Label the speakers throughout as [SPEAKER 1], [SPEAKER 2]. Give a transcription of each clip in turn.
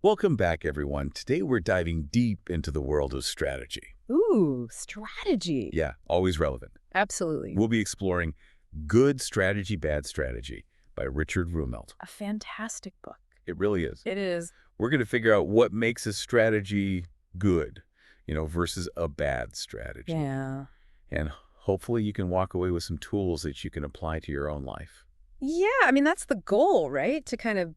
[SPEAKER 1] Welcome back, everyone. Today we're diving deep into the world of strategy.
[SPEAKER 2] Ooh, strategy.
[SPEAKER 1] Yeah, always relevant.
[SPEAKER 2] Absolutely.
[SPEAKER 1] We'll be exploring Good Strategy, Bad Strategy by Richard Rumelt.
[SPEAKER 2] A fantastic book.
[SPEAKER 1] It really is.
[SPEAKER 2] It is.
[SPEAKER 1] We're going to figure out what makes a strategy good, versus a bad strategy.
[SPEAKER 2] Yeah.
[SPEAKER 1] And hopefully you can walk away with some tools that you can apply to your own life.
[SPEAKER 2] Yeah, I mean, that's the goal, right? To kind of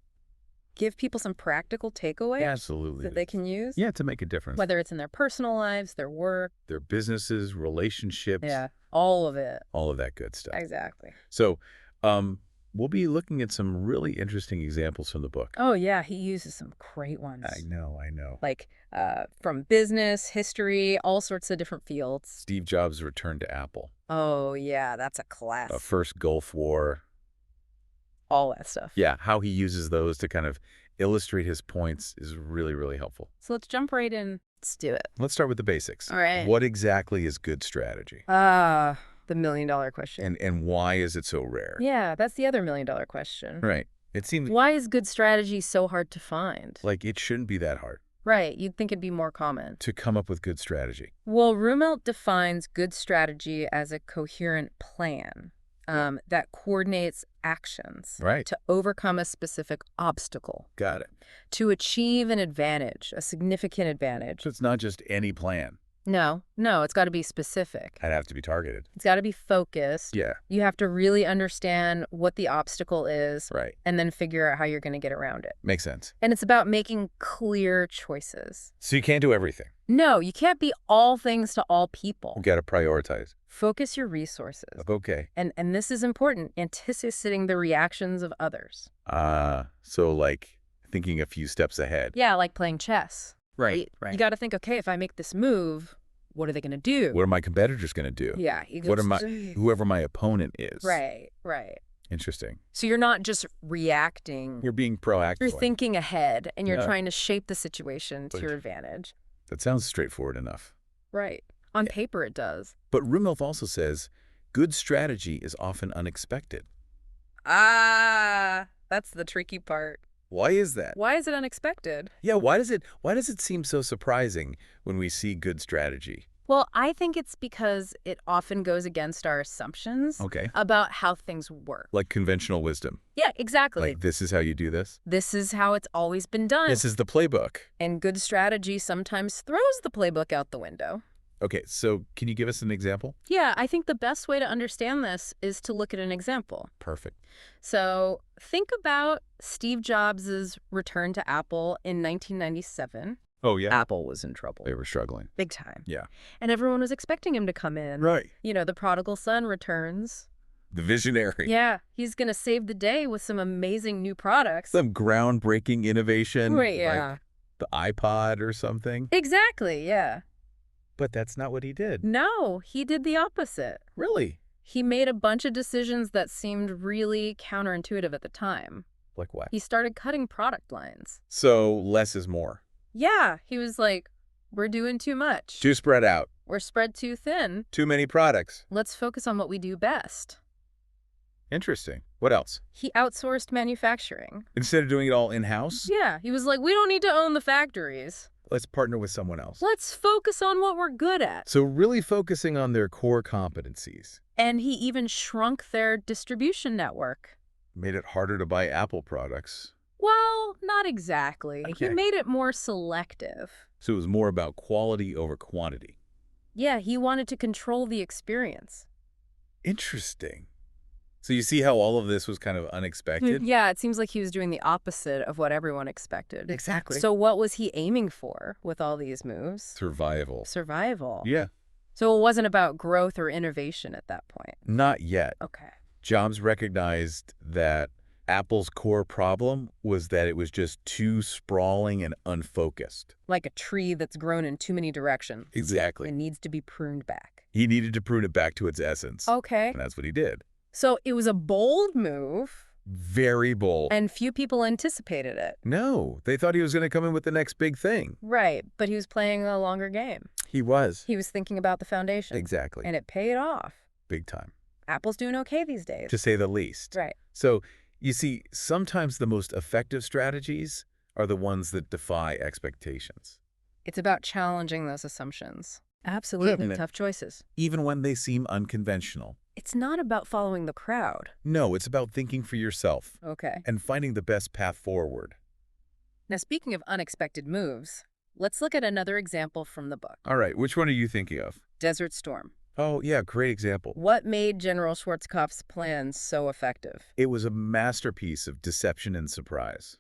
[SPEAKER 2] give people some practical takeaways
[SPEAKER 1] Absolutely.
[SPEAKER 2] that they can use.
[SPEAKER 1] Yeah, to make a difference.
[SPEAKER 2] Whether it's in their personal lives, their work.
[SPEAKER 1] Their businesses, relationships.
[SPEAKER 2] Yeah, all of it.
[SPEAKER 1] All of that good stuff.
[SPEAKER 2] Exactly.
[SPEAKER 1] So, we'll be looking at some really interesting examples from the book.
[SPEAKER 2] Oh, yeah, he uses some great ones.
[SPEAKER 1] I know.
[SPEAKER 2] Like from business, history, all sorts of different fields.
[SPEAKER 1] Steve Jobs' return to Apple.
[SPEAKER 2] Oh, yeah, that's a class.
[SPEAKER 1] First Gulf War.
[SPEAKER 2] All that stuff.
[SPEAKER 1] Yeah, how he uses those to kind of illustrate his points is really, really helpful.
[SPEAKER 2] So let's jump right in. Let's do it.
[SPEAKER 1] Let's start with the basics.
[SPEAKER 2] All right.
[SPEAKER 1] What exactly is good strategy?
[SPEAKER 2] The million-dollar question.
[SPEAKER 1] And why is it so rare?
[SPEAKER 2] Yeah, that's the other million-dollar question.
[SPEAKER 1] Right. It seems
[SPEAKER 2] Why is good strategy so hard to find?
[SPEAKER 1] like it shouldn't be that hard
[SPEAKER 2] Right, you'd think it'd be more common.
[SPEAKER 1] to come up with good strategy.
[SPEAKER 2] Well, Rumelt defines good strategy as a coherent plan that coordinates actions
[SPEAKER 1] Right.
[SPEAKER 2] to overcome a specific obstacle,
[SPEAKER 1] Got it.
[SPEAKER 2] to achieve an advantage, a significant advantage.
[SPEAKER 1] So it's not just any plan.
[SPEAKER 2] No, it's got to be specific.
[SPEAKER 1] I'd have to be targeted.
[SPEAKER 2] It's got to be focused.
[SPEAKER 1] Yeah.
[SPEAKER 2] You have to really understand what the obstacle is
[SPEAKER 1] Right.
[SPEAKER 2] and then figure out how you're going to get around it.
[SPEAKER 1] Makes sense.
[SPEAKER 2] And it's about making clear choices.
[SPEAKER 1] So you can't do everything.
[SPEAKER 2] No, you can't be all things to all people.
[SPEAKER 1] You got to prioritize.
[SPEAKER 2] Focus your resources.
[SPEAKER 1] Okay.
[SPEAKER 2] And this is important, anticipating the reactions of others.
[SPEAKER 1] So like thinking a few steps ahead.
[SPEAKER 2] Yeah, like playing chess.
[SPEAKER 1] Right.
[SPEAKER 2] You got to think, okay, if I make this move, what are they going to do?
[SPEAKER 1] What are my competitors going to do?
[SPEAKER 2] Yeah.
[SPEAKER 1] Whoever my opponent is.
[SPEAKER 2] Right.
[SPEAKER 1] Interesting.
[SPEAKER 2] So you're not just reacting.
[SPEAKER 1] You're being proactive.
[SPEAKER 2] You're thinking ahead, and you're
[SPEAKER 1] Yeah.
[SPEAKER 2] trying to shape the situation to your advantage.
[SPEAKER 1] That sounds straightforward enough.
[SPEAKER 2] Right. On paper, it does.
[SPEAKER 1] But Rumelt also says good strategy is often unexpected.
[SPEAKER 2] That's the tricky part.
[SPEAKER 1] Why is that?
[SPEAKER 2] Why is it unexpected?
[SPEAKER 1] Yeah, why does it seem so surprising when we see good strategy?
[SPEAKER 2] Well, I think it's because it often goes against our assumptions
[SPEAKER 1] Okay.
[SPEAKER 2] about how things work.
[SPEAKER 1] Like conventional wisdom.
[SPEAKER 2] Yeah, exactly.
[SPEAKER 1] Like this is how you do this.
[SPEAKER 2] This is how it's always been done.
[SPEAKER 1] This is the playbook.
[SPEAKER 2] And good strategy sometimes throws the playbook out the window.
[SPEAKER 1] Okay, so can you give us an example?
[SPEAKER 2] Yeah, I think the best way to understand this is to look at an example.
[SPEAKER 1] Perfect.
[SPEAKER 2] So think about Steve Jobs' return to Apple in 1997.
[SPEAKER 1] Oh, yeah.
[SPEAKER 2] Apple was in trouble.
[SPEAKER 1] They were struggling.
[SPEAKER 2] Big time.
[SPEAKER 1] Yeah.
[SPEAKER 2] And everyone was expecting him to come in.
[SPEAKER 1] Right.
[SPEAKER 2] You know, the prodigal son returns.
[SPEAKER 1] The visionary.
[SPEAKER 2] Yeah, he's going to save the day with some amazing new products.
[SPEAKER 1] Some groundbreaking innovation.
[SPEAKER 2] Right, yeah.
[SPEAKER 1] Like the iPod or something.
[SPEAKER 2] Exactly, yeah.
[SPEAKER 1] But that's not what he did.
[SPEAKER 2] No, he did the opposite.
[SPEAKER 1] Really?
[SPEAKER 2] He made a bunch of decisions that seemed really counterintuitive at the time.
[SPEAKER 1] Like what?
[SPEAKER 2] He started cutting product lines.
[SPEAKER 1] So less is more.
[SPEAKER 2] Yeah, he was like, we're doing too much.
[SPEAKER 1] Too spread out.
[SPEAKER 2] We're spread too thin.
[SPEAKER 1] Too many products.
[SPEAKER 2] Let's focus on what we do best.
[SPEAKER 1] Interesting. What else?
[SPEAKER 2] He outsourced manufacturing.
[SPEAKER 1] Instead of doing it all in-house,
[SPEAKER 2] Yeah, he was like, we don't need to own the factories.
[SPEAKER 1] let's partner with someone else.
[SPEAKER 2] Let's focus on what we're good at.
[SPEAKER 1] So really focusing on their core competencies.
[SPEAKER 2] And he even shrunk their distribution network.
[SPEAKER 1] Made it harder to buy Apple products.
[SPEAKER 2] Well, not exactly.
[SPEAKER 1] Okay.
[SPEAKER 2] He made it more selective.
[SPEAKER 1] So it was more about quality over quantity.
[SPEAKER 2] Yeah, he wanted to control the experience.
[SPEAKER 1] Interesting. So you see how all of this was kind of unexpected?
[SPEAKER 2] Yeah, it seems like he was doing the opposite of what everyone expected.
[SPEAKER 1] Exactly.
[SPEAKER 2] So what was he aiming for with all these moves?
[SPEAKER 1] Survival.
[SPEAKER 2] Survival.
[SPEAKER 1] Yeah.
[SPEAKER 2] So it wasn't about growth or innovation at that point.
[SPEAKER 1] Not yet.
[SPEAKER 2] Okay.
[SPEAKER 1] Jobs recognized that Apple's core problem was that it was just too sprawling and unfocused.
[SPEAKER 2] Like a tree that's grown in too many directions.
[SPEAKER 1] Exactly.
[SPEAKER 2] It needs to be pruned back.
[SPEAKER 1] He needed to prune it back to its essence.
[SPEAKER 2] Okay.
[SPEAKER 1] And that's what he did.
[SPEAKER 2] So it was a bold move,
[SPEAKER 1] Very bold.
[SPEAKER 2] and few people anticipated it.
[SPEAKER 1] No, they thought he was going to come in with the next big thing.
[SPEAKER 2] Right, but he was playing a longer game.
[SPEAKER 1] He was.
[SPEAKER 2] He was thinking about the foundation.
[SPEAKER 1] Exactly.
[SPEAKER 2] And it paid off.
[SPEAKER 1] Big time.
[SPEAKER 2] Apple's doing okay these days.
[SPEAKER 1] To say the least.
[SPEAKER 2] Right.
[SPEAKER 1] So, you see, sometimes the most effective strategies are the ones that defy expectations.
[SPEAKER 2] It's about challenging those assumptions. Absolutely.
[SPEAKER 1] Yeah.
[SPEAKER 2] Tough choices.
[SPEAKER 1] Even when they seem unconventional.
[SPEAKER 2] It's not about following the crowd.
[SPEAKER 1] No, it's about thinking for yourself
[SPEAKER 2] Okay.
[SPEAKER 1] and finding the best path forward.
[SPEAKER 2] Now, speaking of unexpected moves, let's look at another example from the book.
[SPEAKER 1] All right, which one are you thinking of?
[SPEAKER 2] Desert Storm.
[SPEAKER 1] Oh, yeah, great example.
[SPEAKER 2] What made General Schwarzkopf's plans so effective?
[SPEAKER 1] It was a masterpiece of deception and surprise.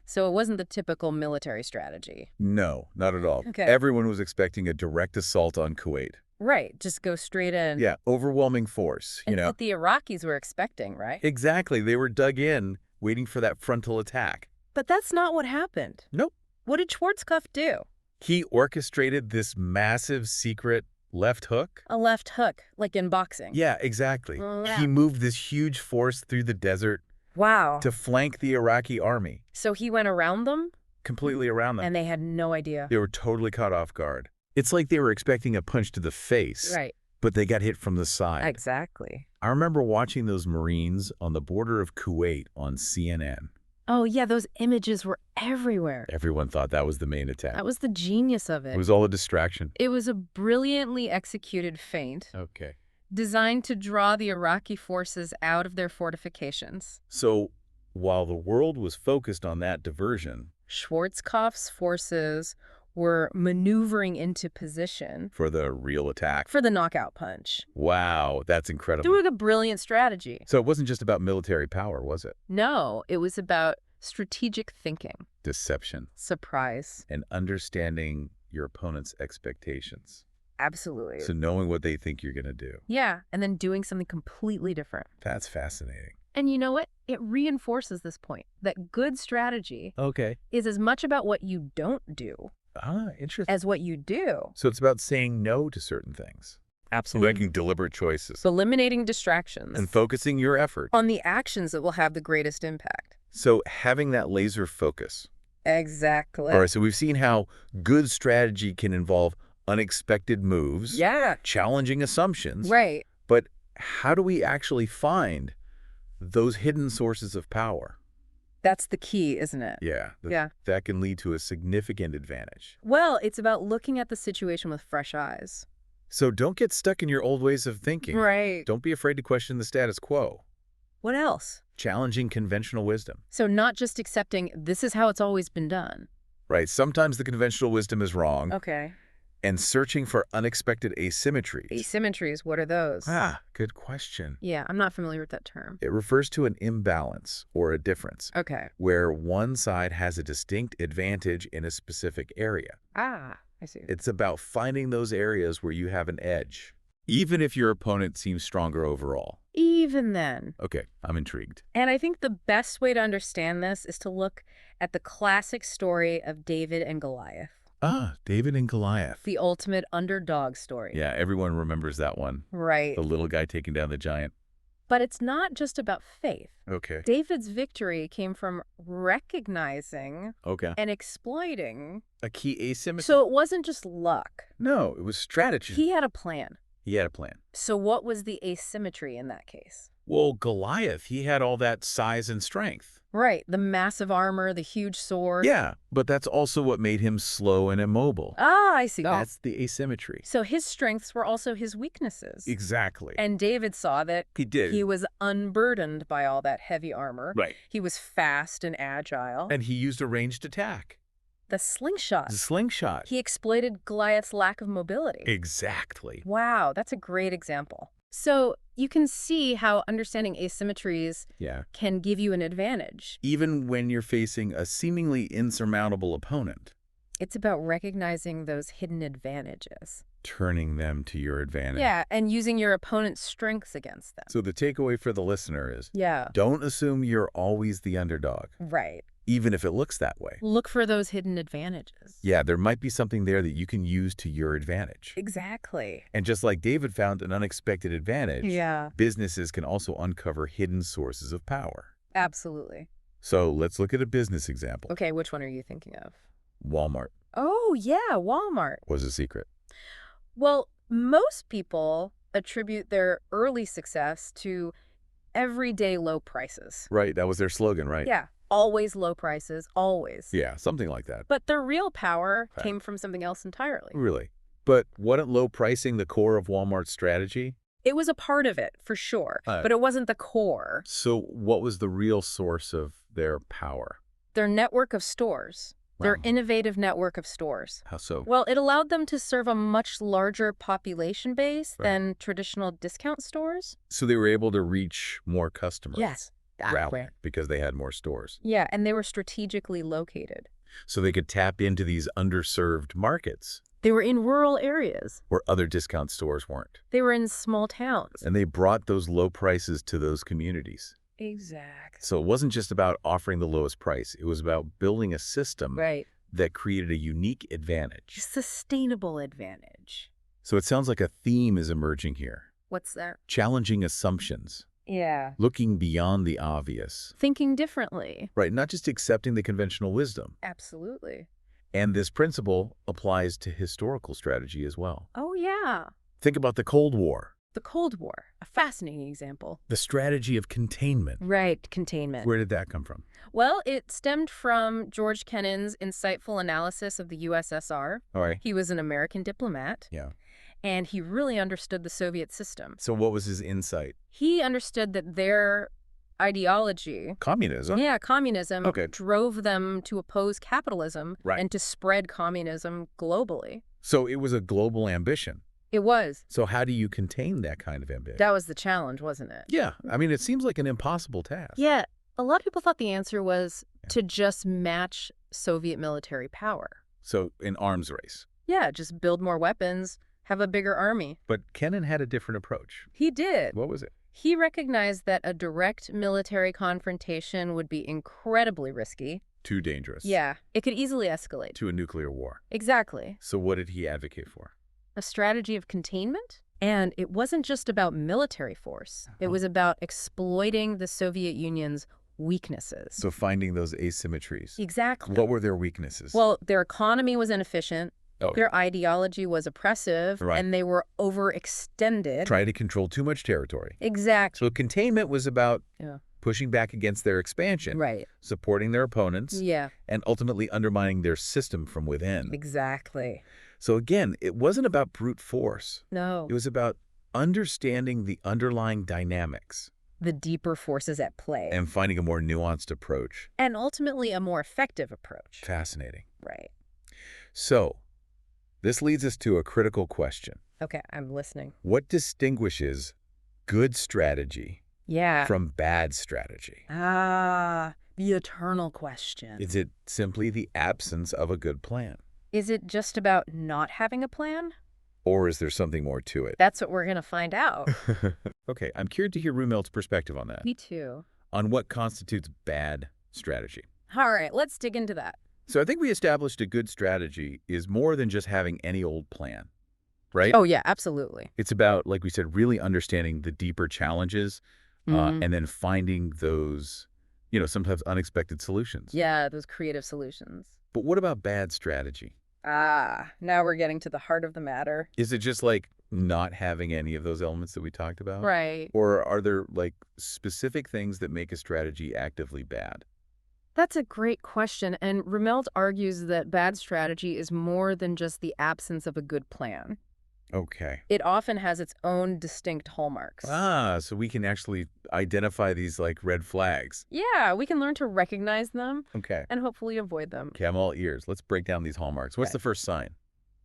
[SPEAKER 2] So it wasn't the typical military strategy.
[SPEAKER 1] No, not at all.
[SPEAKER 2] Okay.
[SPEAKER 1] Everyone was expecting a direct assault on Kuwait.
[SPEAKER 2] Right, just go straight in.
[SPEAKER 1] Yeah, overwhelming force,
[SPEAKER 2] And what the Iraqis were expecting, right?
[SPEAKER 1] Exactly. They were dug in, waiting for that frontal attack.
[SPEAKER 2] But that's not what happened.
[SPEAKER 1] Nope.
[SPEAKER 2] What did Schwarzkopf do?
[SPEAKER 1] He orchestrated this massive secret left hook.
[SPEAKER 2] A left hook, like in boxing.
[SPEAKER 1] Yeah, exactly.
[SPEAKER 2] Yeah.
[SPEAKER 1] He moved this huge force through the desert
[SPEAKER 2] Wow.
[SPEAKER 1] to flank the Iraqi army,
[SPEAKER 2] So he went around them,
[SPEAKER 1] completely around them.
[SPEAKER 2] and they had no idea.
[SPEAKER 1] They were totally caught off guard. It's like they were expecting a punch to the face,
[SPEAKER 2] Right.
[SPEAKER 1] but they got hit from the side.
[SPEAKER 2] Exactly.
[SPEAKER 1] I remember watching those Marines on the border of Kuwait on CNN.
[SPEAKER 2] Oh, yeah, those images were everywhere.
[SPEAKER 1] Everyone thought that was the main attack.
[SPEAKER 2] That was the genius of
[SPEAKER 1] It
[SPEAKER 2] it.
[SPEAKER 1] was all a distraction.
[SPEAKER 2] It was a brilliantly executed feint
[SPEAKER 1] Okay.
[SPEAKER 2] designed to draw the Iraqi forces out of their fortifications.
[SPEAKER 1] So while the world was focused on that diversion
[SPEAKER 2] Schwarzkopf's forces were maneuvering into position
[SPEAKER 1] for the real attack,
[SPEAKER 2] for the knockout punch.
[SPEAKER 1] wow, that's incredible.
[SPEAKER 2] Doing a brilliant strategy.
[SPEAKER 1] So it wasn't just about military power, was it?
[SPEAKER 2] No, it was about strategic thinking,
[SPEAKER 1] Deception
[SPEAKER 2] surprise.
[SPEAKER 1] and understanding your opponent's expectations.
[SPEAKER 2] Absolutely.
[SPEAKER 1] So knowing what they think you're going to do.
[SPEAKER 2] Yeah, and then doing something completely different.
[SPEAKER 1] That's fascinating.
[SPEAKER 2] And you know what? It reinforces this point that good strategy
[SPEAKER 1] Okay.
[SPEAKER 2] is as much about what you don't do
[SPEAKER 1] Ah, interesting.
[SPEAKER 2] as what you do.
[SPEAKER 1] So it's about saying no to certain things. Making deliberate choices.
[SPEAKER 2] Eliminating distractions
[SPEAKER 1] And focusing your effort.
[SPEAKER 2] on the actions that will have the greatest impact.
[SPEAKER 1] So having that laser focus.
[SPEAKER 2] Exactly.
[SPEAKER 1] All right, so we've seen how good strategy can involve unexpected moves,
[SPEAKER 2] Yeah.
[SPEAKER 1] challenging assumptions.
[SPEAKER 2] Right.
[SPEAKER 1] But how do we actually find those hidden sources of power?
[SPEAKER 2] That's the key, isn't it?
[SPEAKER 1] Yeah.
[SPEAKER 2] Yeah.
[SPEAKER 1] That can lead to a significant advantage.
[SPEAKER 2] Well, it's about looking at the situation with fresh eyes.
[SPEAKER 1] So don't get stuck in your old ways of thinking.
[SPEAKER 2] Right.
[SPEAKER 1] Don't be afraid to question the status quo.
[SPEAKER 2] What else?
[SPEAKER 1] Challenging conventional wisdom.
[SPEAKER 2] So not just accepting this is how it's always been done.
[SPEAKER 1] Right. Sometimes the conventional wisdom is wrong.
[SPEAKER 2] Okay.
[SPEAKER 1] And searching for unexpected asymmetries.
[SPEAKER 2] Asymmetries, what are those?
[SPEAKER 1] Ah, good question.
[SPEAKER 2] Yeah, I'm not familiar with that term.
[SPEAKER 1] It refers to an imbalance or a difference
[SPEAKER 2] Okay.
[SPEAKER 1] where one side has a distinct advantage in a specific area.
[SPEAKER 2] Ah, I see.
[SPEAKER 1] It's about finding those areas where you have an edge, even if your opponent seems stronger overall.
[SPEAKER 2] Even then.
[SPEAKER 1] Okay, I'm intrigued.
[SPEAKER 2] And I think the best way to understand this is to look at the classic story of David and Goliath.
[SPEAKER 1] Ah, David and Goliath.
[SPEAKER 2] The ultimate underdog story.
[SPEAKER 1] Yeah, everyone remembers that one.
[SPEAKER 2] Right.
[SPEAKER 1] The little guy taking down the giant.
[SPEAKER 2] But it's not just about faith.
[SPEAKER 1] Okay.
[SPEAKER 2] David's victory came from recognizing
[SPEAKER 1] Okay.
[SPEAKER 2] and exploiting.
[SPEAKER 1] A key asymmetry.
[SPEAKER 2] So it wasn't just luck.
[SPEAKER 1] No, it was strategy.
[SPEAKER 2] He had a plan.
[SPEAKER 1] He had a plan.
[SPEAKER 2] So what was the asymmetry in that case?
[SPEAKER 1] Well, Goliath, he had all that size and strength.
[SPEAKER 2] Right. The massive armor, the huge sword.
[SPEAKER 1] Yeah, but that's also what made him slow and immobile.
[SPEAKER 2] Ah, I see.
[SPEAKER 1] That's the asymmetry.
[SPEAKER 2] So his strengths were also his weaknesses.
[SPEAKER 1] Exactly.
[SPEAKER 2] And David saw that
[SPEAKER 1] He did.
[SPEAKER 2] he was unburdened by all that heavy armor.
[SPEAKER 1] Right.
[SPEAKER 2] He was fast and agile.
[SPEAKER 1] And he used a ranged attack.
[SPEAKER 2] The slingshot.
[SPEAKER 1] The slingshot.
[SPEAKER 2] He exploited Goliath's lack of mobility.
[SPEAKER 1] Exactly.
[SPEAKER 2] Wow, that's a great example. So you can see how understanding asymmetries
[SPEAKER 1] Yeah.
[SPEAKER 2] can give you an advantage.
[SPEAKER 1] Even when you're facing a seemingly insurmountable opponent,
[SPEAKER 2] It's about recognizing those hidden advantages.
[SPEAKER 1] turning them to your advantage.
[SPEAKER 2] Yeah, and using your opponent's strengths against them.
[SPEAKER 1] So the takeaway for the listener is,
[SPEAKER 2] Yeah,
[SPEAKER 1] don't assume you're always the underdog,
[SPEAKER 2] right.
[SPEAKER 1] even if it looks that way.
[SPEAKER 2] Look for those hidden advantages.
[SPEAKER 1] Yeah, there might be something there that you can use to your advantage.
[SPEAKER 2] Exactly.
[SPEAKER 1] And just like David found an unexpected advantage,
[SPEAKER 2] Yeah,
[SPEAKER 1] businesses can also uncover hidden sources of power.
[SPEAKER 2] absolutely.
[SPEAKER 1] So let's look at a business example.
[SPEAKER 2] Okay, which one are you thinking of?
[SPEAKER 1] Walmart
[SPEAKER 2] Oh, yeah, Walmart.
[SPEAKER 1] was a secret.
[SPEAKER 2] Well, most people attribute their early success to everyday low prices.
[SPEAKER 1] Right, that was their slogan, right?
[SPEAKER 2] Yeah, Always low prices, always.
[SPEAKER 1] Yeah, something like that.
[SPEAKER 2] But their real power
[SPEAKER 1] Okay.
[SPEAKER 2] came from something else entirely.
[SPEAKER 1] Really? But wasn't low pricing the core of Walmart's strategy?
[SPEAKER 2] It was a part of it, for sure,
[SPEAKER 1] Uh,
[SPEAKER 2] but it wasn't the core.
[SPEAKER 1] So what was the real source of their power?
[SPEAKER 2] Their network of stores, their
[SPEAKER 1] Wow.
[SPEAKER 2] innovative network of stores.
[SPEAKER 1] How so?
[SPEAKER 2] Well, it allowed them to serve a much larger population base
[SPEAKER 1] Right.
[SPEAKER 2] than traditional discount stores.
[SPEAKER 1] So they were able to reach more customers.
[SPEAKER 2] Yes.
[SPEAKER 1] Rally, because they had more stores.
[SPEAKER 2] Yeah, and they were strategically located.
[SPEAKER 1] So they could tap into these underserved markets
[SPEAKER 2] They were in rural areas.
[SPEAKER 1] where other discount stores weren't.
[SPEAKER 2] They were in small towns.
[SPEAKER 1] And they brought those low prices to those communities.
[SPEAKER 2] Exactly.
[SPEAKER 1] So it wasn't just about offering the lowest price. It was about building a system
[SPEAKER 2] Right.
[SPEAKER 1] that created a unique advantage.
[SPEAKER 2] Sustainable advantage.
[SPEAKER 1] So it sounds like a theme is emerging here.
[SPEAKER 2] What's that?
[SPEAKER 1] Challenging assumptions,
[SPEAKER 2] Yeah.
[SPEAKER 1] looking beyond the obvious.
[SPEAKER 2] Thinking differently.
[SPEAKER 1] Right, not just accepting the conventional wisdom.
[SPEAKER 2] Absolutely.
[SPEAKER 1] And this principle applies to historical strategy as well.
[SPEAKER 2] Oh, yeah.
[SPEAKER 1] Think about the Cold War,
[SPEAKER 2] The Cold War, a fascinating example.
[SPEAKER 1] the strategy of containment.
[SPEAKER 2] Right, containment.
[SPEAKER 1] Where did that come from?
[SPEAKER 2] Well, it stemmed from George Kennan's insightful analysis of the USSR.
[SPEAKER 1] All right.
[SPEAKER 2] He was an American diplomat,
[SPEAKER 1] Yeah.
[SPEAKER 2] and he really understood the Soviet system.
[SPEAKER 1] So what was his insight?
[SPEAKER 2] He understood that their ideology,
[SPEAKER 1] Communism?
[SPEAKER 2] communism,
[SPEAKER 1] Okay.
[SPEAKER 2] drove them to oppose capitalism
[SPEAKER 1] Right.
[SPEAKER 2] and to spread communism globally.
[SPEAKER 1] So it was a global ambition.
[SPEAKER 2] It was.
[SPEAKER 1] So how do you contain that kind of ambition?
[SPEAKER 2] That was the challenge, wasn't it?
[SPEAKER 1] Yeah. I mean, it seems like an impossible task.
[SPEAKER 2] Yeah. A lot of people thought the answer was
[SPEAKER 1] Yeah.
[SPEAKER 2] to just match Soviet military power.
[SPEAKER 1] So an arms race.
[SPEAKER 2] Yeah, just build more weapons, have a bigger army.
[SPEAKER 1] But Kennan had a different approach.
[SPEAKER 2] He did.
[SPEAKER 1] What was it?
[SPEAKER 2] He recognized that a direct military confrontation would be incredibly risky.
[SPEAKER 1] Too dangerous.
[SPEAKER 2] Yeah, it could easily escalate.
[SPEAKER 1] To a nuclear war.
[SPEAKER 2] Exactly.
[SPEAKER 1] So what did he advocate for?
[SPEAKER 2] A strategy of containment? And it wasn't just about military force. It was about exploiting the Soviet Union's weaknesses.
[SPEAKER 1] So finding those asymmetries.
[SPEAKER 2] Exactly.
[SPEAKER 1] What were their weaknesses?
[SPEAKER 2] Well, their economy was inefficient.
[SPEAKER 1] Oh,
[SPEAKER 2] Their ideology was oppressive,
[SPEAKER 1] Right.
[SPEAKER 2] and they were overextended.
[SPEAKER 1] try to control too much territory.
[SPEAKER 2] Exactly.
[SPEAKER 1] So containment was about
[SPEAKER 2] Yeah.
[SPEAKER 1] pushing back against their expansion,
[SPEAKER 2] Right.
[SPEAKER 1] supporting their opponents,
[SPEAKER 2] Yeah,
[SPEAKER 1] and ultimately undermining their system from within.
[SPEAKER 2] exactly.
[SPEAKER 1] So again, it wasn't about brute force.
[SPEAKER 2] No,
[SPEAKER 1] It was about understanding the underlying dynamics
[SPEAKER 2] the deeper forces at play.
[SPEAKER 1] and finding a more nuanced approach.
[SPEAKER 2] And ultimately a more effective approach.
[SPEAKER 1] Fascinating.
[SPEAKER 2] Right.
[SPEAKER 1] So this leads us to a critical question.
[SPEAKER 2] Okay, I'm listening.
[SPEAKER 1] What distinguishes good strategy
[SPEAKER 2] Yeah.
[SPEAKER 1] from bad strategy?
[SPEAKER 2] The eternal question.
[SPEAKER 1] Is it simply the absence of a good plan?
[SPEAKER 2] Is it just about not having a plan?
[SPEAKER 1] Or is there something more to it?
[SPEAKER 2] That's what we're going to find out.
[SPEAKER 1] Okay, I'm curious to hear Rumelt's perspective on that,
[SPEAKER 2] Me too.
[SPEAKER 1] on what constitutes bad strategy.
[SPEAKER 2] All right, let's dig into that.
[SPEAKER 1] So I think we established a good strategy is more than just having any old plan, right?
[SPEAKER 2] Oh, yeah, absolutely.
[SPEAKER 1] It's about, like we said, really understanding the deeper challenges
[SPEAKER 2] Mhm.
[SPEAKER 1] and then finding those, sometimes unexpected solutions.
[SPEAKER 2] Yeah, those creative solutions.
[SPEAKER 1] But what about bad strategy?
[SPEAKER 2] Now we're getting to the heart of the matter.
[SPEAKER 1] Is it just like not having any of those elements that we talked about?
[SPEAKER 2] Right.
[SPEAKER 1] Or are there like specific things that make a strategy actively bad?
[SPEAKER 2] That's a great question, and Rumelt argues that bad strategy is more than just the absence of a good plan.
[SPEAKER 1] Okay.
[SPEAKER 2] It often has its own distinct hallmarks.
[SPEAKER 1] So we can actually identify these like red flags.
[SPEAKER 2] Yeah, we can learn to recognize them
[SPEAKER 1] Okay.
[SPEAKER 2] and hopefully avoid them.
[SPEAKER 1] Okay, I'm all ears. Let's break down these hallmarks. What's
[SPEAKER 2] Okay.
[SPEAKER 1] the first sign?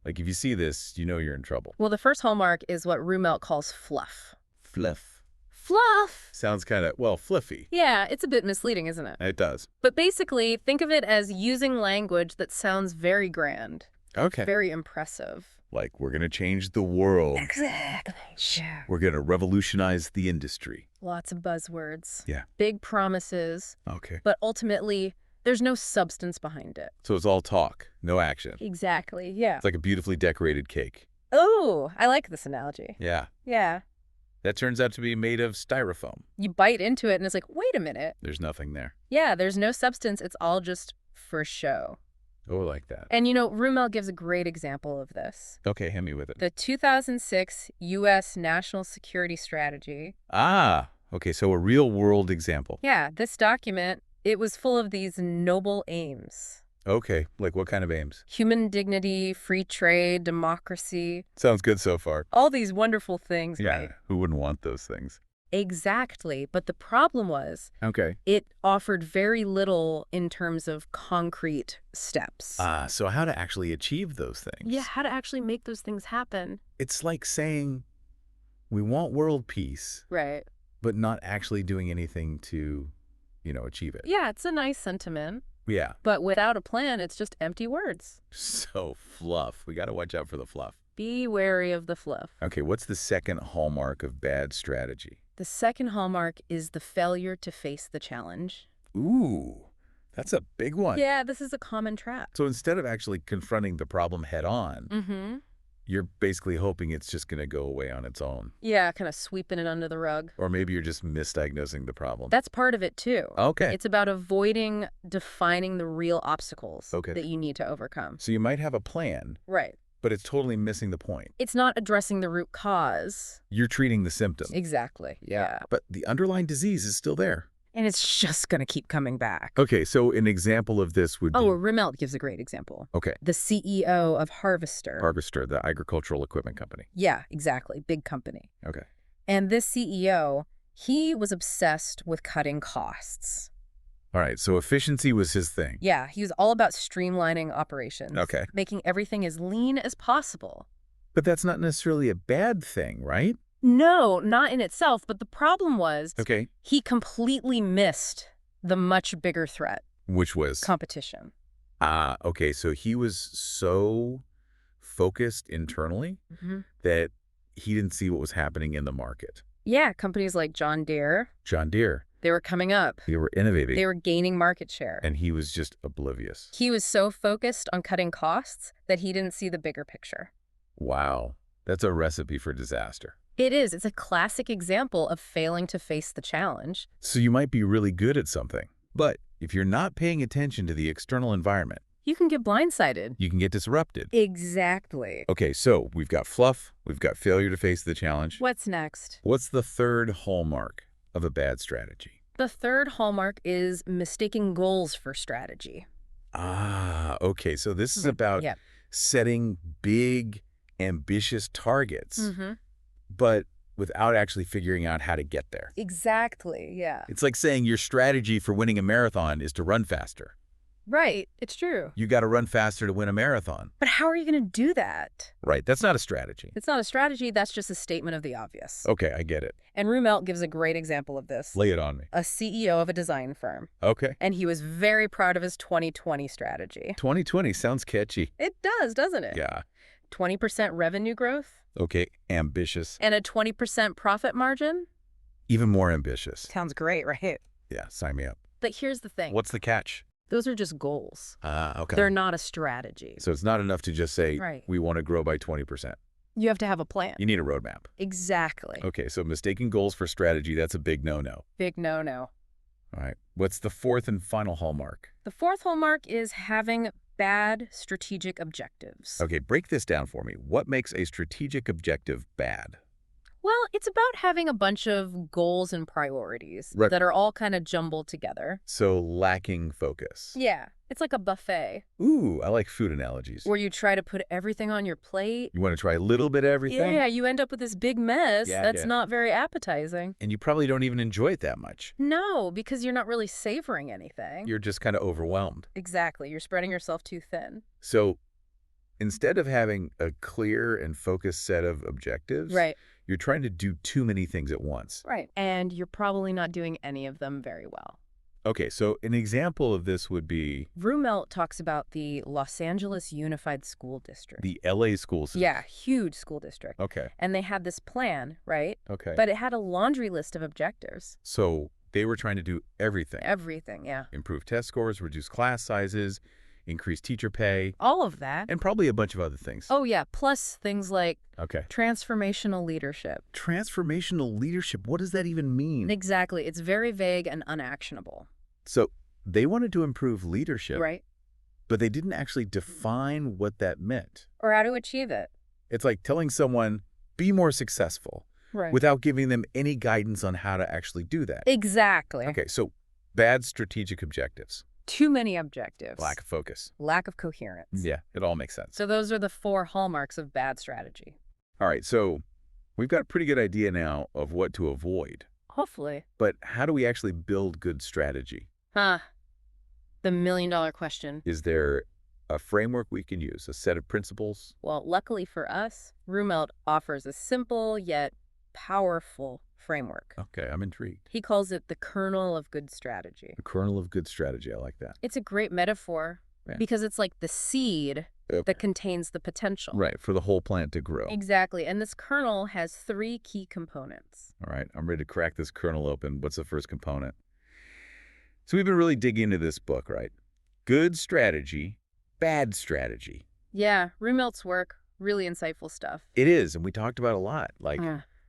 [SPEAKER 1] Like if you see this, you know you're in trouble.
[SPEAKER 2] Well, the first hallmark is what Rumelt calls fluff.
[SPEAKER 1] Fluff.
[SPEAKER 2] Fluff!
[SPEAKER 1] Sounds kind of, fluffy.
[SPEAKER 2] Yeah, it's a bit misleading, isn't it?
[SPEAKER 1] It does.
[SPEAKER 2] But basically, think of it as using language that sounds very grand,
[SPEAKER 1] Okay.
[SPEAKER 2] very impressive.
[SPEAKER 1] Like we're going to change the world.
[SPEAKER 2] Exactly. Sure.
[SPEAKER 1] We're going to revolutionize the industry.
[SPEAKER 2] Lots of buzzwords.
[SPEAKER 1] Yeah.
[SPEAKER 2] Big promises,
[SPEAKER 1] Okay.
[SPEAKER 2] but ultimately, there's no substance behind it.
[SPEAKER 1] So it's all talk, no action.
[SPEAKER 2] Exactly, yeah.
[SPEAKER 1] It's like a beautifully decorated cake.
[SPEAKER 2] Oh, I like this analogy.
[SPEAKER 1] Yeah.
[SPEAKER 2] Yeah.
[SPEAKER 1] That turns out to be made of styrofoam.
[SPEAKER 2] You bite into it and it's like, wait a minute.
[SPEAKER 1] There's nothing there.
[SPEAKER 2] Yeah, there's no substance. It's all just for show.
[SPEAKER 1] Oh, I like that.
[SPEAKER 2] And Rumelt gives a great example of this.
[SPEAKER 1] Okay, hit me with it.
[SPEAKER 2] The 2006 U.S. National Security Strategy.
[SPEAKER 1] Okay, so a real world example.
[SPEAKER 2] Yeah, this document It was full of these noble aims.
[SPEAKER 1] Okay, like what kind of aims?
[SPEAKER 2] Human dignity, free trade, democracy,
[SPEAKER 1] Sounds good so far.
[SPEAKER 2] all these wonderful things,
[SPEAKER 1] Yeah,
[SPEAKER 2] right?
[SPEAKER 1] who wouldn't want those things?
[SPEAKER 2] Exactly. But the problem was
[SPEAKER 1] Okay.
[SPEAKER 2] it offered very little in terms of concrete steps.
[SPEAKER 1] So how to actually achieve those things?
[SPEAKER 2] Yeah, how to actually make those things happen.
[SPEAKER 1] It's like saying we want world peace,
[SPEAKER 2] Right.
[SPEAKER 1] but not actually doing anything to, achieve it.
[SPEAKER 2] Yeah, it's a nice sentiment.
[SPEAKER 1] Yeah.
[SPEAKER 2] But without a plan, it's just empty words.
[SPEAKER 1] So fluff. We got to watch out for the fluff.
[SPEAKER 2] Be wary of the fluff.
[SPEAKER 1] Okay, what's the second hallmark of bad strategy?
[SPEAKER 2] The second hallmark is the failure to face the challenge.
[SPEAKER 1] Ooh, that's a big one.
[SPEAKER 2] Yeah, this is a common trap.
[SPEAKER 1] So instead of actually confronting the problem head on,
[SPEAKER 2] Mm-hmm.
[SPEAKER 1] you're basically hoping it's just going to go away on its own.
[SPEAKER 2] Yeah, kind of sweeping it under the rug.
[SPEAKER 1] Or maybe you're just misdiagnosing the problem.
[SPEAKER 2] That's part of it, too.
[SPEAKER 1] Okay.
[SPEAKER 2] It's about avoiding defining the real obstacles
[SPEAKER 1] Okay.
[SPEAKER 2] that you need to overcome.
[SPEAKER 1] So you might have a plan,
[SPEAKER 2] Right.
[SPEAKER 1] but it's totally missing the point.
[SPEAKER 2] It's not addressing the root cause.
[SPEAKER 1] You're treating the symptom.
[SPEAKER 2] Exactly. Yeah.
[SPEAKER 1] But the underlying disease is still there.
[SPEAKER 2] And it's just going to keep coming back.
[SPEAKER 1] Okay, so an example of this would be...
[SPEAKER 2] Oh, Rumelt gives a great example.
[SPEAKER 1] Okay.
[SPEAKER 2] The CEO of Harvester.
[SPEAKER 1] Harvester, the agricultural equipment company.
[SPEAKER 2] Yeah, exactly. Big company.
[SPEAKER 1] Okay.
[SPEAKER 2] And this CEO, he was obsessed with cutting costs.
[SPEAKER 1] All right, so efficiency was his thing.
[SPEAKER 2] Yeah, he was all about streamlining operations.
[SPEAKER 1] Okay.
[SPEAKER 2] Making everything as lean as possible.
[SPEAKER 1] But that's not necessarily a bad thing, right?
[SPEAKER 2] No, not in itself, but the problem was
[SPEAKER 1] Okay.
[SPEAKER 2] he completely missed the much bigger threat,
[SPEAKER 1] Which was?
[SPEAKER 2] competition.
[SPEAKER 1] Okay, so he was so focused internally
[SPEAKER 2] Mm-hmm.
[SPEAKER 1] that he didn't see what was happening in the market.
[SPEAKER 2] Yeah, companies like John Deere,
[SPEAKER 1] John Deere,
[SPEAKER 2] they were coming up.
[SPEAKER 1] they were innovating,
[SPEAKER 2] They were gaining market share.
[SPEAKER 1] and he was just oblivious.
[SPEAKER 2] He was so focused on cutting costs that he didn't see the bigger picture.
[SPEAKER 1] Wow, that's a recipe for disaster.
[SPEAKER 2] It is. It's a classic example of failing to face the challenge.
[SPEAKER 1] So you might be really good at something, but if you're not paying attention to the external environment,
[SPEAKER 2] You can get blindsided.
[SPEAKER 1] you can get disrupted.
[SPEAKER 2] Exactly.
[SPEAKER 1] Okay, so we've got fluff, we've got failure to face the challenge.
[SPEAKER 2] What's next?
[SPEAKER 1] What's the third hallmark of a bad strategy?
[SPEAKER 2] The third hallmark is mistaking goals for strategy.
[SPEAKER 1] Okay, so this is about
[SPEAKER 2] Yeah.
[SPEAKER 1] setting big, ambitious targets,
[SPEAKER 2] Mm-hmm.
[SPEAKER 1] but without actually figuring out how to get there.
[SPEAKER 2] Exactly, yeah.
[SPEAKER 1] It's like saying your strategy for winning a marathon is to run faster.
[SPEAKER 2] Right, it's true.
[SPEAKER 1] You got to run faster to win a marathon.
[SPEAKER 2] But how are you going to do that?
[SPEAKER 1] Right, that's not a strategy.
[SPEAKER 2] It's not a strategy, that's just a statement of the obvious.
[SPEAKER 1] Okay, I get it.
[SPEAKER 2] And Rumelt gives a great example of this.
[SPEAKER 1] Lay it on me.
[SPEAKER 2] A CEO of a design firm.
[SPEAKER 1] Okay.
[SPEAKER 2] And he was very proud of his 2020 strategy.
[SPEAKER 1] 2020 sounds catchy.
[SPEAKER 2] It does, doesn't it?
[SPEAKER 1] Yeah.
[SPEAKER 2] 20% revenue growth
[SPEAKER 1] Okay, ambitious.
[SPEAKER 2] and a 20% profit margin?
[SPEAKER 1] Even more ambitious.
[SPEAKER 2] Sounds great, right?
[SPEAKER 1] Yeah, sign me up.
[SPEAKER 2] But here's the thing.
[SPEAKER 1] What's the catch?
[SPEAKER 2] Those are just goals.
[SPEAKER 1] Okay.
[SPEAKER 2] They're not a strategy.
[SPEAKER 1] So it's not enough to just say,
[SPEAKER 2] Right.
[SPEAKER 1] we want to grow by 20%.
[SPEAKER 2] You have to have a plan.
[SPEAKER 1] You need a roadmap.
[SPEAKER 2] Exactly.
[SPEAKER 1] Okay, so mistaking goals for strategy, that's a big no-no.
[SPEAKER 2] Big no-no.
[SPEAKER 1] All right. What's the fourth and final hallmark?
[SPEAKER 2] The fourth hallmark is having bad strategic objectives.
[SPEAKER 1] Okay, break this down for me. What makes a strategic objective bad?
[SPEAKER 2] Well, it's about having a bunch of goals and priorities
[SPEAKER 1] Right.
[SPEAKER 2] that are all kind of jumbled together.
[SPEAKER 1] So lacking focus.
[SPEAKER 2] Yeah, it's like a buffet
[SPEAKER 1] Ooh, I like food analogies.
[SPEAKER 2] where you try to put everything on your plate.
[SPEAKER 1] You want to try a little bit of everything?
[SPEAKER 2] Yeah, you end up with this big mess
[SPEAKER 1] Yeah,
[SPEAKER 2] that's
[SPEAKER 1] yeah.
[SPEAKER 2] not very appetizing.
[SPEAKER 1] And you probably don't even enjoy it that much.
[SPEAKER 2] No, because you're not really savoring anything.
[SPEAKER 1] You're just kind of overwhelmed.
[SPEAKER 2] Exactly. You're spreading yourself too thin.
[SPEAKER 1] So instead of having a clear and focused set of objectives,
[SPEAKER 2] Right.
[SPEAKER 1] you're trying to do too many things at once.
[SPEAKER 2] Right. And you're probably not doing any of them very well.
[SPEAKER 1] Okay, so an example of this would be
[SPEAKER 2] Rumelt talks about the Los Angeles Unified School District.
[SPEAKER 1] the LA school system.
[SPEAKER 2] Yeah, huge school district.
[SPEAKER 1] Okay,
[SPEAKER 2] And they had this plan, right?
[SPEAKER 1] okay.
[SPEAKER 2] But it had a laundry list of objectives.
[SPEAKER 1] So they were trying to do everything.
[SPEAKER 2] Everything, yeah.
[SPEAKER 1] Improve test scores, reduce class sizes, increase teacher pay,
[SPEAKER 2] All of that.
[SPEAKER 1] and probably a bunch of other things.
[SPEAKER 2] Oh, yeah. Plus things like
[SPEAKER 1] Okay.
[SPEAKER 2] transformational leadership.
[SPEAKER 1] Transformational leadership, what does that even mean?
[SPEAKER 2] Exactly. It's very vague and unactionable.
[SPEAKER 1] So they wanted to improve leadership,
[SPEAKER 2] Right?
[SPEAKER 1] but they didn't actually define what that meant.
[SPEAKER 2] Or how to achieve it.
[SPEAKER 1] It's like telling someone, be more successful,
[SPEAKER 2] Right.
[SPEAKER 1] without giving them any guidance on how to actually do that.
[SPEAKER 2] Exactly.
[SPEAKER 1] Okay, so Bad strategic objectives.
[SPEAKER 2] Too many objectives.
[SPEAKER 1] Lack of focus.
[SPEAKER 2] Lack of coherence.
[SPEAKER 1] Yeah, it all makes sense.
[SPEAKER 2] So those are the 4 hallmarks of bad strategy.
[SPEAKER 1] All right, so we've got a pretty good idea now of what to avoid.
[SPEAKER 2] Hopefully.
[SPEAKER 1] But how do we actually build good strategy?
[SPEAKER 2] The million-dollar question.
[SPEAKER 1] Is there a framework we can use, a set of principles?
[SPEAKER 2] Well, luckily for us, Rumelt offers a simple yet powerful framework.
[SPEAKER 1] Okay, I'm intrigued.
[SPEAKER 2] He calls it the kernel of good strategy.
[SPEAKER 1] The kernel of good strategy, I like that.
[SPEAKER 2] It's a great metaphor because it's like the seed that contains the potential.
[SPEAKER 1] Right, for the whole plant to grow.
[SPEAKER 2] Exactly, and this kernel has 3 key components.
[SPEAKER 1] All right, I'm ready to crack this kernel open. What's the first component? So we've been really digging into this book, right? Good strategy, bad strategy.
[SPEAKER 2] Yeah, Rumelt's work, really insightful stuff.
[SPEAKER 1] It is, and we talked about a lot, like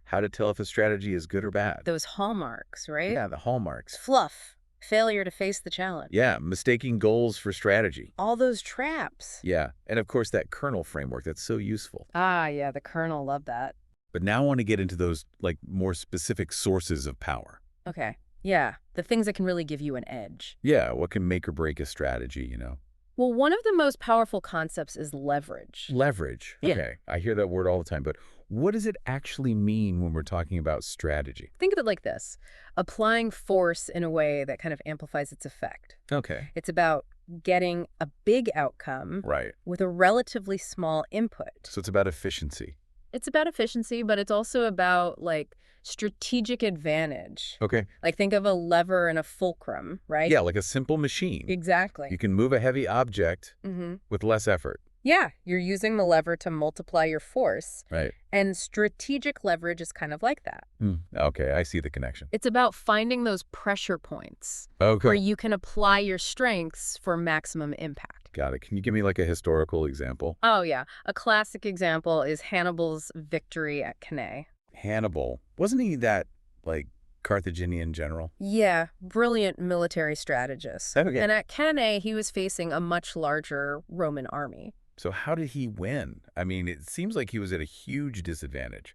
[SPEAKER 1] how to tell if a strategy is good or bad.
[SPEAKER 2] Those hallmarks, right?
[SPEAKER 1] Yeah, the hallmarks.
[SPEAKER 2] Fluff, failure to face the challenge.
[SPEAKER 1] Yeah, mistaking goals for strategy.
[SPEAKER 2] All those traps.
[SPEAKER 1] Yeah, and of course that kernel framework, that's so useful.
[SPEAKER 2] Yeah, the kernel, love that.
[SPEAKER 1] But now I want to get into those, like, more specific sources of power.
[SPEAKER 2] Okay, yeah, the things that can really give you an edge.
[SPEAKER 1] Yeah, what can make or break a strategy, you know?
[SPEAKER 2] Well, one of the most powerful concepts is leverage.
[SPEAKER 1] Leverage.
[SPEAKER 2] Yeah.
[SPEAKER 1] Okay, I hear that word all the time, but what does it actually mean when we're talking about strategy?
[SPEAKER 2] Think of it like this: applying force in a way that kind of amplifies its effect.
[SPEAKER 1] Okay.
[SPEAKER 2] It's about getting a big outcome
[SPEAKER 1] Right.
[SPEAKER 2] with a relatively small input.
[SPEAKER 1] So it's about efficiency.
[SPEAKER 2] It's about efficiency, but it's also about, like, strategic advantage.
[SPEAKER 1] Okay.
[SPEAKER 2] Like, think of a lever and a fulcrum, right?
[SPEAKER 1] Yeah, like a simple machine.
[SPEAKER 2] Exactly.
[SPEAKER 1] You can move a heavy object with less effort.
[SPEAKER 2] Yeah, you're using the lever to multiply your force.
[SPEAKER 1] Right.
[SPEAKER 2] And strategic leverage is kind of like that.
[SPEAKER 1] Okay, I see the connection.
[SPEAKER 2] It's about finding those pressure points
[SPEAKER 1] Okay.
[SPEAKER 2] where you can apply your strengths for maximum impact.
[SPEAKER 1] Got it. Can you give me like a historical example?
[SPEAKER 2] Oh, yeah. A classic example is Hannibal's victory at Cannae.
[SPEAKER 1] Hannibal. Wasn't he that, like, Carthaginian general?
[SPEAKER 2] Yeah, brilliant military strategist.
[SPEAKER 1] Okay.
[SPEAKER 2] And at Cannae, he was facing a much larger Roman army.
[SPEAKER 1] So how did he win? I mean, it seems like he was at a huge disadvantage.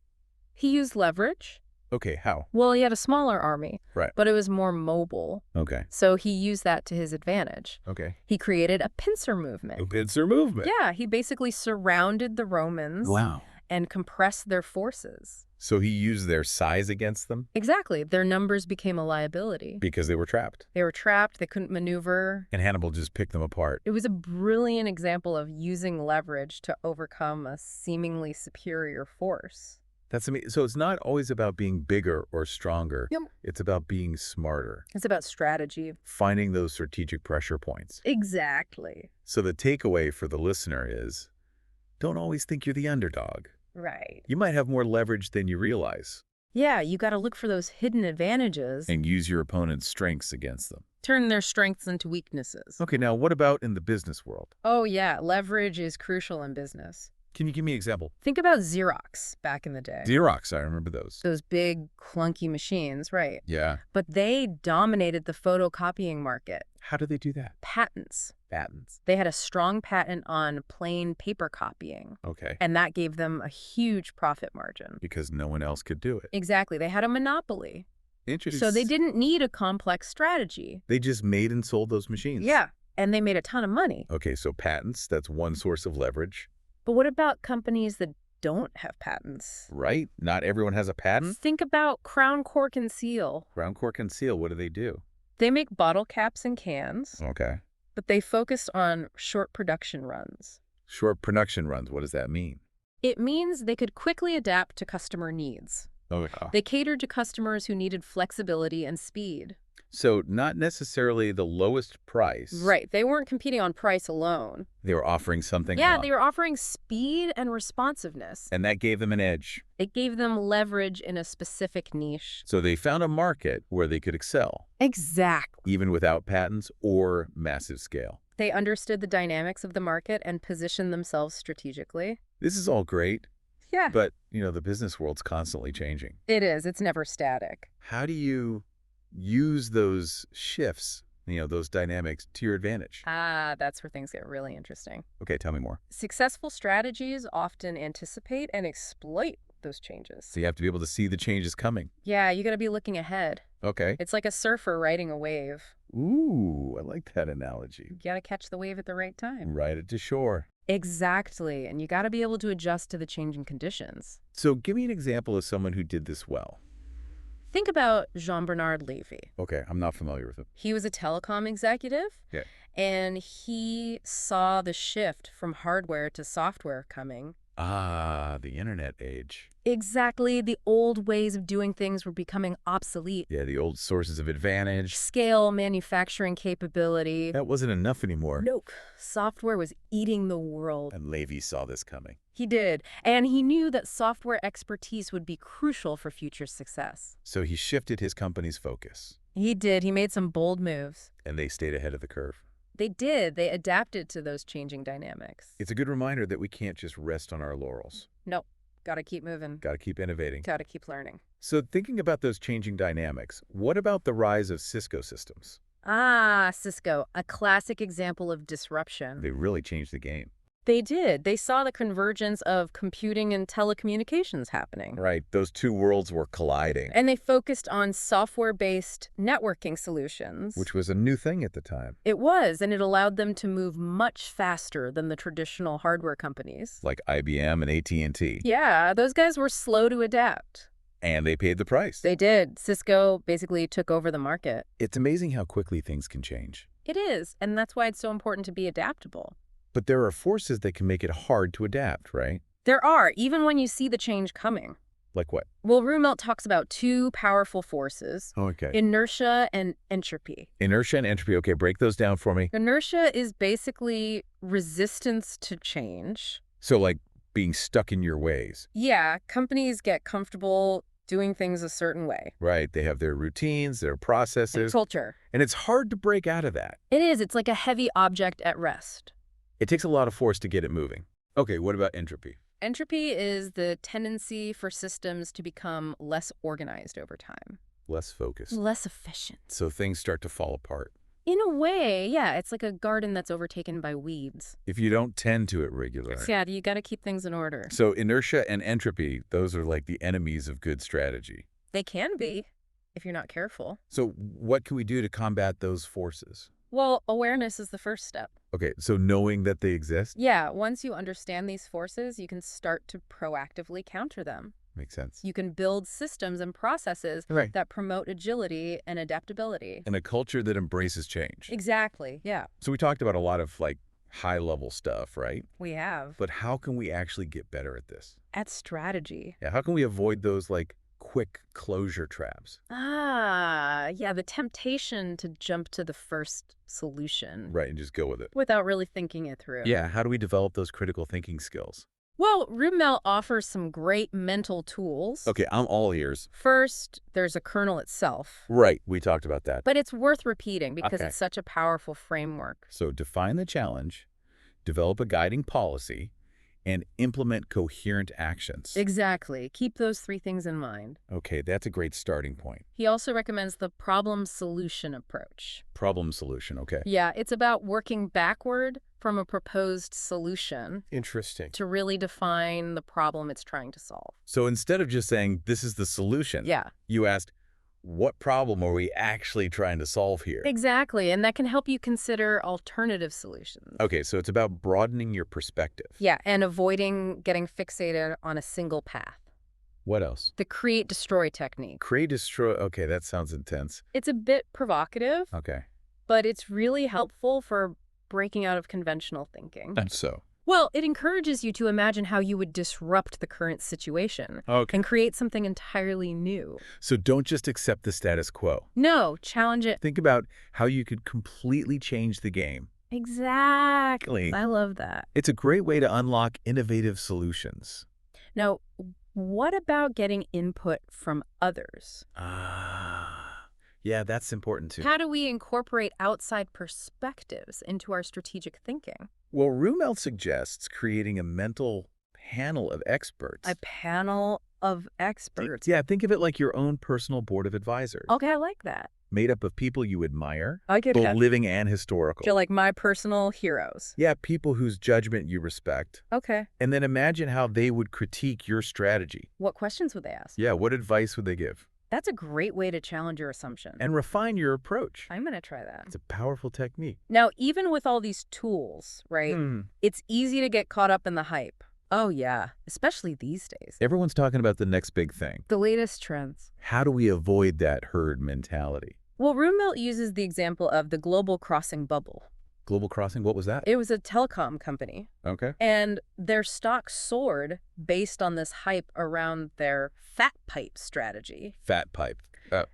[SPEAKER 2] He used leverage.
[SPEAKER 1] Okay, how?
[SPEAKER 2] Well, he had a smaller army,
[SPEAKER 1] Right.
[SPEAKER 2] but it was more mobile.
[SPEAKER 1] Okay.
[SPEAKER 2] So he used that to his advantage.
[SPEAKER 1] Okay.
[SPEAKER 2] He created a pincer movement.
[SPEAKER 1] A pincer movement.
[SPEAKER 2] Yeah, he basically surrounded the Romans
[SPEAKER 1] Wow.
[SPEAKER 2] and compressed their forces.
[SPEAKER 1] So he used their size against them?
[SPEAKER 2] Exactly. Their numbers became a liability.
[SPEAKER 1] Because they were trapped.
[SPEAKER 2] They were trapped. They couldn't maneuver.
[SPEAKER 1] And Hannibal just picked them apart.
[SPEAKER 2] It was a brilliant example of using leverage to overcome a seemingly superior force.
[SPEAKER 1] That's amazing. So it's not always about being bigger or stronger.
[SPEAKER 2] Yep.
[SPEAKER 1] It's about being smarter.
[SPEAKER 2] It's about strategy.
[SPEAKER 1] Finding those strategic pressure points.
[SPEAKER 2] Exactly.
[SPEAKER 1] So the takeaway for the listener is, don't always think you're the underdog.
[SPEAKER 2] Right.
[SPEAKER 1] You might have more leverage than you realize.
[SPEAKER 2] Yeah, you got to look for those hidden advantages.
[SPEAKER 1] And use your opponent's strengths against them.
[SPEAKER 2] Turn their strengths into weaknesses.
[SPEAKER 1] Okay, now what about in the business world?
[SPEAKER 2] Oh, yeah. Leverage is crucial in business.
[SPEAKER 1] Can you give me an example?
[SPEAKER 2] Think about Xerox back in the day.
[SPEAKER 1] Xerox, I remember those.
[SPEAKER 2] Those big, clunky machines, right.
[SPEAKER 1] Yeah.
[SPEAKER 2] But they dominated the photocopying market.
[SPEAKER 1] How did they do that?
[SPEAKER 2] Patents.
[SPEAKER 1] Patents.
[SPEAKER 2] They had a strong patent on plain paper copying.
[SPEAKER 1] Okay.
[SPEAKER 2] And that gave them a huge profit margin.
[SPEAKER 1] Because no one else could do it.
[SPEAKER 2] Exactly. They had a monopoly.
[SPEAKER 1] Interesting.
[SPEAKER 2] So they didn't need a complex strategy.
[SPEAKER 1] They just made and sold those machines.
[SPEAKER 2] Yeah. And they made a ton of money.
[SPEAKER 1] Okay, so patents, that's one source of leverage.
[SPEAKER 2] But what about companies that don't have patents?
[SPEAKER 1] Right? Not everyone has a patent.
[SPEAKER 2] Think about Crown Cork and Seal.
[SPEAKER 1] Crown Cork and Seal, what do?
[SPEAKER 2] They make bottle caps and cans,
[SPEAKER 1] Okay.
[SPEAKER 2] but they focused on short production runs.
[SPEAKER 1] Short production runs, what does that mean?
[SPEAKER 2] It means they could quickly adapt to customer needs.
[SPEAKER 1] Okay.
[SPEAKER 2] They catered to customers who needed flexibility and speed.
[SPEAKER 1] So not necessarily the lowest price.
[SPEAKER 2] Right. They weren't competing on price alone.
[SPEAKER 1] They were offering something.
[SPEAKER 2] Yeah, they were offering speed and responsiveness.
[SPEAKER 1] And that gave them an edge.
[SPEAKER 2] It gave them leverage in a specific niche.
[SPEAKER 1] So they found a market where they could excel.
[SPEAKER 2] Exactly.
[SPEAKER 1] Even without patents or massive scale.
[SPEAKER 2] They understood the dynamics of the market and positioned themselves strategically.
[SPEAKER 1] This is all great.
[SPEAKER 2] Yeah.
[SPEAKER 1] But, the business world's constantly changing.
[SPEAKER 2] It is. It's never static.
[SPEAKER 1] How do you use those shifts, those dynamics to your advantage?
[SPEAKER 2] That's where things get really interesting.
[SPEAKER 1] Okay, tell me more.
[SPEAKER 2] Successful strategies often anticipate and exploit those changes.
[SPEAKER 1] So you have to be able to see the changes coming.
[SPEAKER 2] Yeah, you got to be looking ahead.
[SPEAKER 1] Okay.
[SPEAKER 2] It's like a surfer riding a wave.
[SPEAKER 1] Ooh, I like that analogy.
[SPEAKER 2] You got to catch the wave at the right time.
[SPEAKER 1] Ride it to shore.
[SPEAKER 2] Exactly, and you got to be able to adjust to the changing conditions.
[SPEAKER 1] So give me an example of someone who did this well.
[SPEAKER 2] Think about Jean-Bernard Lévy.
[SPEAKER 1] Okay, I'm not familiar with him.
[SPEAKER 2] He was a telecom executive,
[SPEAKER 1] Yeah.
[SPEAKER 2] and he saw the shift from hardware to software coming.
[SPEAKER 1] Ah, the internet age.
[SPEAKER 2] Exactly, the old ways of doing things were becoming obsolete.
[SPEAKER 1] Yeah, the old sources of advantage.
[SPEAKER 2] Scale manufacturing capability.
[SPEAKER 1] That wasn't enough anymore.
[SPEAKER 2] Nope. Software was eating the world.
[SPEAKER 1] And Lévy saw this coming.
[SPEAKER 2] He did. And he knew that software expertise would be crucial for future success.
[SPEAKER 1] So he shifted his company's focus.
[SPEAKER 2] He did. He made some bold moves.
[SPEAKER 1] And they stayed ahead of the curve.
[SPEAKER 2] They did. They adapted to those changing dynamics.
[SPEAKER 1] It's a good reminder that we can't just rest on our laurels.
[SPEAKER 2] Nope. Gotta keep moving.
[SPEAKER 1] Got to keep innovating.
[SPEAKER 2] Gotta keep learning.
[SPEAKER 1] So thinking about those changing dynamics, what about the rise of Cisco systems?
[SPEAKER 2] Ah, Cisco, a classic example of disruption.
[SPEAKER 1] They really changed the game.
[SPEAKER 2] They did. They saw the convergence of computing and telecommunications happening.
[SPEAKER 1] Right, those two worlds were colliding.
[SPEAKER 2] And they focused on software-based networking solutions.
[SPEAKER 1] Which was a new thing at the time.
[SPEAKER 2] It was, and it allowed them to move much faster than the traditional hardware companies.
[SPEAKER 1] Like IBM and AT&T.
[SPEAKER 2] Yeah, those guys were slow to adapt.
[SPEAKER 1] And they paid the price.
[SPEAKER 2] They did. Cisco basically took over the market.
[SPEAKER 1] It's amazing how quickly things can change.
[SPEAKER 2] It is, and that's why it's so important to be adaptable.
[SPEAKER 1] But there are forces that can make it hard to adapt, right?
[SPEAKER 2] There are, even when you see the change coming.
[SPEAKER 1] Like what?
[SPEAKER 2] Well, Rumelt talks about two powerful forces,
[SPEAKER 1] Okay.
[SPEAKER 2] inertia and entropy.
[SPEAKER 1] Inertia and entropy. Okay, break those down for me.
[SPEAKER 2] Inertia is basically resistance to change.
[SPEAKER 1] So like being stuck in your ways.
[SPEAKER 2] Yeah, companies get comfortable doing things a certain way.
[SPEAKER 1] Right. They have their routines, their processes.
[SPEAKER 2] Culture.
[SPEAKER 1] And it's hard to break out of that.
[SPEAKER 2] It is. It's like a heavy object at rest.
[SPEAKER 1] It takes a lot of force to get it moving. Okay, what about entropy?
[SPEAKER 2] Entropy is the tendency for systems to become less organized over time.
[SPEAKER 1] Less focused.
[SPEAKER 2] Less efficient.
[SPEAKER 1] So things start to fall apart.
[SPEAKER 2] In a way, yeah, it's like a garden that's overtaken by weeds.
[SPEAKER 1] If you don't tend to it regularly.
[SPEAKER 2] Yeah, you got to keep things in order.
[SPEAKER 1] So inertia and entropy, those are like the enemies of good strategy.
[SPEAKER 2] They can be, if you're not careful.
[SPEAKER 1] So what can we do to combat those forces?
[SPEAKER 2] Well, awareness is the first step.
[SPEAKER 1] Okay, so knowing that they exist?
[SPEAKER 2] Yeah, once you understand these forces, you can start to proactively counter them.
[SPEAKER 1] Makes sense.
[SPEAKER 2] You can build systems and processes
[SPEAKER 1] Right.
[SPEAKER 2] that promote agility and adaptability.
[SPEAKER 1] And a culture that embraces change.
[SPEAKER 2] Exactly, yeah,
[SPEAKER 1] So we talked about a lot of like high-level stuff, right?
[SPEAKER 2] we have.
[SPEAKER 1] But how can we actually get better at this?
[SPEAKER 2] At strategy.
[SPEAKER 1] Yeah, how can we avoid those like quick closure traps?
[SPEAKER 2] Yeah, the temptation to jump to the first solution
[SPEAKER 1] Right, and just go with it.
[SPEAKER 2] without really thinking it through.
[SPEAKER 1] Yeah, how do we develop those critical thinking skills?
[SPEAKER 2] Well, Rumelt offers some great mental tools.
[SPEAKER 1] Okay, I'm all ears.
[SPEAKER 2] First, there's a kernel itself.
[SPEAKER 1] Right, we talked about that.
[SPEAKER 2] But it's worth repeating because
[SPEAKER 1] Okay.
[SPEAKER 2] it's such a powerful framework.
[SPEAKER 1] So define the challenge, develop a guiding policy, and implement coherent actions.
[SPEAKER 2] Exactly. Keep those three things in mind.
[SPEAKER 1] Okay, that's a great starting point.
[SPEAKER 2] He also recommends the problem-solution approach.
[SPEAKER 1] Problem solution, okay.
[SPEAKER 2] Yeah, it's about working backward from a proposed solution
[SPEAKER 1] Interesting.
[SPEAKER 2] to really define the problem it's trying to solve.
[SPEAKER 1] So instead of just saying, this is the solution,
[SPEAKER 2] Yeah,
[SPEAKER 1] you asked, what problem are we actually trying to solve here?
[SPEAKER 2] exactly. And that can help you consider alternative solutions.
[SPEAKER 1] Okay, so it's about broadening your perspective.
[SPEAKER 2] Yeah, and avoiding getting fixated on a single path.
[SPEAKER 1] What else?
[SPEAKER 2] The create-destroy technique.
[SPEAKER 1] Create, destroy. Okay, that sounds intense.
[SPEAKER 2] It's a bit provocative,
[SPEAKER 1] Okay.
[SPEAKER 2] but it's really helpful for breaking out of conventional thinking.
[SPEAKER 1] And so?
[SPEAKER 2] Well, it encourages you to imagine how you would disrupt the current situation
[SPEAKER 1] Okay.
[SPEAKER 2] and create something entirely new.
[SPEAKER 1] So don't just accept the status quo.
[SPEAKER 2] No, challenge it.
[SPEAKER 1] Think about how you could completely change the game.
[SPEAKER 2] Exactly. I love that.
[SPEAKER 1] It's a great way to unlock innovative solutions.
[SPEAKER 2] Now, what about getting input from others?
[SPEAKER 1] Yeah, that's important too.
[SPEAKER 2] How do we incorporate outside perspectives into our strategic thinking?
[SPEAKER 1] Well, Rumelt suggests creating a mental panel of experts.
[SPEAKER 2] A panel of experts.
[SPEAKER 1] Yeah, think of it like your own personal board of advisors.
[SPEAKER 2] Okay, I like that.
[SPEAKER 1] made up of people you admire,
[SPEAKER 2] I get
[SPEAKER 1] both
[SPEAKER 2] that.
[SPEAKER 1] living and historical.
[SPEAKER 2] Feel like my personal heroes.
[SPEAKER 1] Yeah, people whose judgment you respect.
[SPEAKER 2] Okay.
[SPEAKER 1] And then imagine how they would critique your strategy.
[SPEAKER 2] What questions would they ask?
[SPEAKER 1] Yeah, what advice would they give?
[SPEAKER 2] That's a great way to challenge your assumption.
[SPEAKER 1] And refine your approach.
[SPEAKER 2] I'm going to try that.
[SPEAKER 1] It's a powerful technique.
[SPEAKER 2] Now, even with all these tools, right, it's easy to get caught up in the hype. Oh, yeah, especially these days.
[SPEAKER 1] Everyone's talking about the next big thing.
[SPEAKER 2] The latest trends.
[SPEAKER 1] How do we avoid that herd mentality?
[SPEAKER 2] Well, Rumelt uses the example of the global crossing bubble.
[SPEAKER 1] Global Crossing, what was that?
[SPEAKER 2] It was a telecom company,
[SPEAKER 1] Okay.
[SPEAKER 2] and their stock soared based on this hype around their fat pipe strategy.
[SPEAKER 1] Fat pipe.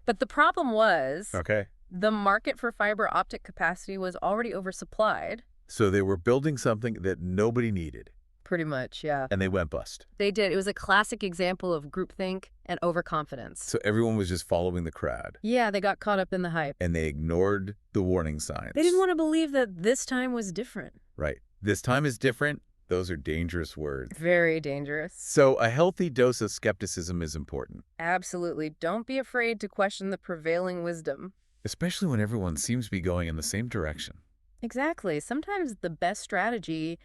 [SPEAKER 2] But the problem was
[SPEAKER 1] Okay.
[SPEAKER 2] the market for fiber optic capacity was already oversupplied.
[SPEAKER 1] So they were building something that nobody needed,
[SPEAKER 2] Pretty much, yeah.
[SPEAKER 1] and they went bust.
[SPEAKER 2] They did. It was a classic example of groupthink and overconfidence.
[SPEAKER 1] So everyone was just following the crowd,
[SPEAKER 2] Yeah, they got caught up in the hype.
[SPEAKER 1] and they ignored the warning signs.
[SPEAKER 2] They didn't want to believe that this time was different.
[SPEAKER 1] Right. This time is different. Those are dangerous words.
[SPEAKER 2] Very dangerous.
[SPEAKER 1] So a healthy dose of skepticism is important,
[SPEAKER 2] Absolutely. Don't be afraid to question the prevailing wisdom.
[SPEAKER 1] especially when everyone seems to be going in the same direction.
[SPEAKER 2] Exactly. Sometimes the best strategy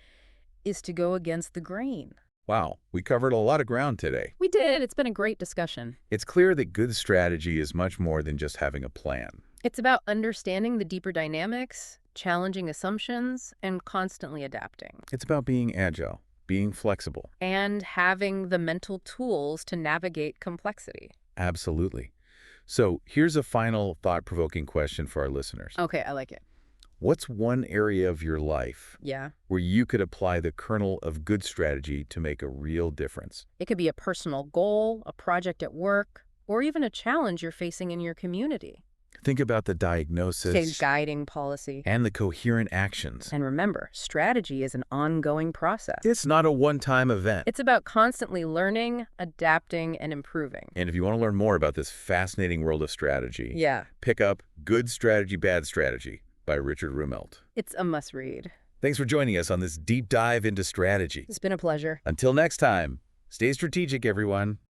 [SPEAKER 2] is to go against the grain.
[SPEAKER 1] Wow, we covered a lot of ground today.
[SPEAKER 2] We did. It's been a great discussion.
[SPEAKER 1] It's clear that good strategy is much more than just having a plan.
[SPEAKER 2] It's about understanding the deeper dynamics, challenging assumptions, and constantly adapting.
[SPEAKER 1] It's about being agile, being flexible.
[SPEAKER 2] And having the mental tools to navigate complexity.
[SPEAKER 1] Absolutely. So here's a final thought-provoking question for our listeners.
[SPEAKER 2] Okay, I like it.
[SPEAKER 1] What's one area of your life
[SPEAKER 2] Yeah.
[SPEAKER 1] where you could apply the kernel of good strategy to make a real difference?
[SPEAKER 2] It could be a personal goal, a project at work, or even a challenge you're facing in your community.
[SPEAKER 1] Think about the diagnosis
[SPEAKER 2] Guiding policy.
[SPEAKER 1] and the coherent actions.
[SPEAKER 2] And remember, strategy is an ongoing process.
[SPEAKER 1] It's not a one-time event.
[SPEAKER 2] It's about constantly learning, adapting, and improving.
[SPEAKER 1] And if you want to learn more about this fascinating world of strategy,
[SPEAKER 2] Yeah,
[SPEAKER 1] pick up Good Strategy, Bad Strategy by Richard Rumelt.
[SPEAKER 2] it's a must-read.
[SPEAKER 1] Thanks for joining us on this deep dive into strategy.
[SPEAKER 2] It's been a pleasure.
[SPEAKER 1] Until next time, stay strategic, everyone.